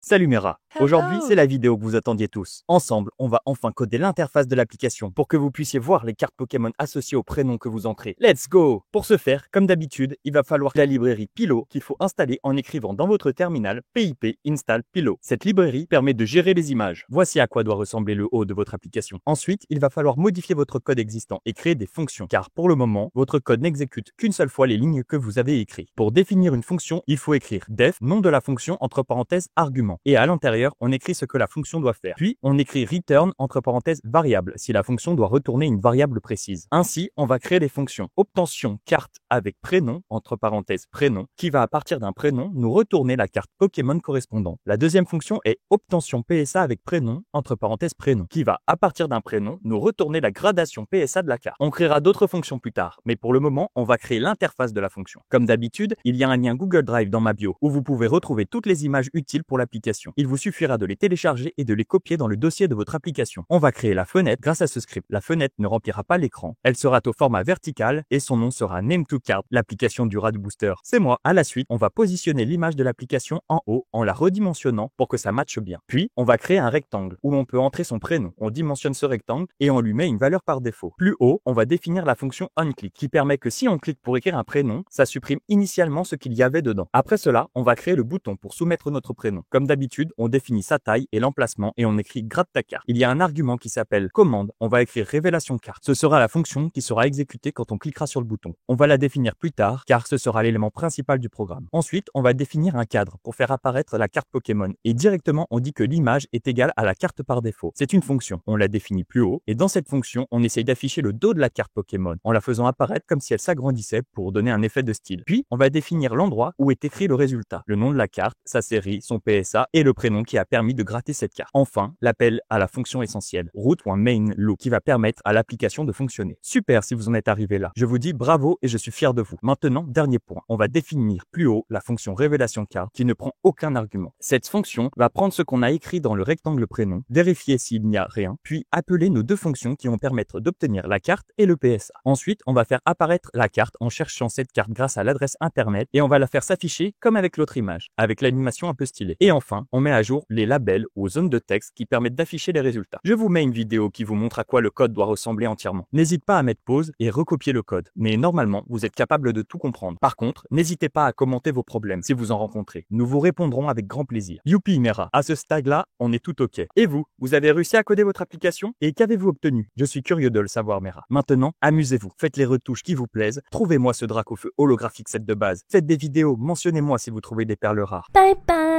Salut Mera. Aujourd'hui, Hello. c'est la vidéo que vous attendiez tous. Ensemble, on va enfin coder l'interface de l'application pour que vous puissiez voir les cartes Pokémon associées au prénom que vous entrez. Let's go! Pour ce faire, comme d'habitude, il va falloir la librairie Pillow qu'il faut installer en écrivant dans votre terminal PIP install Pillow. Cette librairie permet de gérer les images. Voici à quoi doit ressembler le haut de votre application. Ensuite, il va falloir modifier votre code existant et créer des fonctions, car pour le moment, votre code n'exécute qu'une seule fois les lignes que vous avez écrites. Pour définir une fonction, il faut écrire def, nom de la fonction, entre parenthèses, argument. Et à l'intérieur, on écrit ce que la fonction doit faire. Puis, on écrit return, entre parenthèses, variable, si la fonction doit retourner une variable précise. Ainsi, on va créer des fonctions obtention carte avec prénom, entre parenthèses, prénom, qui va à partir d'un prénom nous retourner la carte Pokémon correspondante. La deuxième fonction est obtention PSA avec prénom, entre parenthèses, prénom, qui va à partir d'un prénom nous retourner la gradation PSA de la carte. On créera d'autres fonctions plus tard, mais pour le moment, on va créer l'interface de la fonction. Comme d'habitude, il y a un lien Google Drive dans ma bio où vous pouvez retrouver toutes les images utiles pour l'application. Il vous suffira de les télécharger et de les copier dans le dossier de votre application. On va créer la fenêtre grâce à ce script. La fenêtre ne remplira pas l'écran. Elle sera au format vertical et son nom sera Name2Card, l'application du Rad Booster. C'est moi. À la suite, on va positionner l'image de l'application en haut en la redimensionnant pour que ça matche bien. Puis, on va créer un rectangle où on peut entrer son prénom. On dimensionne ce rectangle et on lui met une valeur par défaut. Plus haut, on va définir la fonction onClick qui permet que si on clique pour écrire un prénom, ça supprime initialement ce qu'il y avait dedans. Après cela, on va créer le bouton pour soumettre notre prénom. Comme d'habitude, on définit sa taille et l'emplacement et on écrit grade ta carte. Il y a un argument qui s'appelle commande. On va écrire révélation carte. Ce sera la fonction qui sera exécutée quand on cliquera sur le bouton. On va la définir plus tard car ce sera l'élément principal du programme. Ensuite, on va définir un cadre pour faire apparaître la carte Pokémon et directement on dit que l'image est égale à la carte par défaut. C'est une fonction. On la définit plus haut et dans cette fonction, on essaye d'afficher le dos de la carte Pokémon en la faisant apparaître comme si elle s'agrandissait pour donner un effet de style. Puis, on va définir l'endroit où est écrit le résultat, le nom de la carte, sa série, son PSA et le prénom qui a permis de gratter cette carte. Enfin, l'appel à la fonction essentielle, root.main_loop, qui va permettre à l'application de fonctionner. Super si vous en êtes arrivé là. Je vous dis bravo et je suis fier de vous. Maintenant, dernier point. On va définir plus haut la fonction révélation carte qui ne prend aucun argument. Cette fonction va prendre ce qu'on a écrit dans le rectangle prénom, vérifier s'il n'y a rien, puis appeler nos deux fonctions qui vont permettre d'obtenir la carte et le PSA. Ensuite, on va faire apparaître la carte en cherchant cette carte grâce à l'adresse internet et on va la faire s'afficher comme avec l'autre image, avec l'animation un peu stylée. Et enfin, on met à jour les labels ou zones de texte qui permettent d'afficher les résultats. Je vous mets une vidéo qui vous montre à quoi le code doit ressembler entièrement. N'hésite pas à mettre pause et recopier le code, mais normalement, vous êtes capable de tout comprendre. Par contre, n'hésitez pas à commenter vos problèmes si vous en rencontrez. Nous vous répondrons avec grand plaisir. Youpi Mera, à ce stade-là, on est tout ok. Et vous avez réussi à coder votre application? Et qu'avez-vous obtenu? Je suis curieux de le savoir Mera. Maintenant, amusez-vous, faites les retouches qui vous plaisent, trouvez-moi ce drac au feu holographique set de base, faites des vidéos, mentionnez-moi si vous trouvez des perles rares. Bye bye.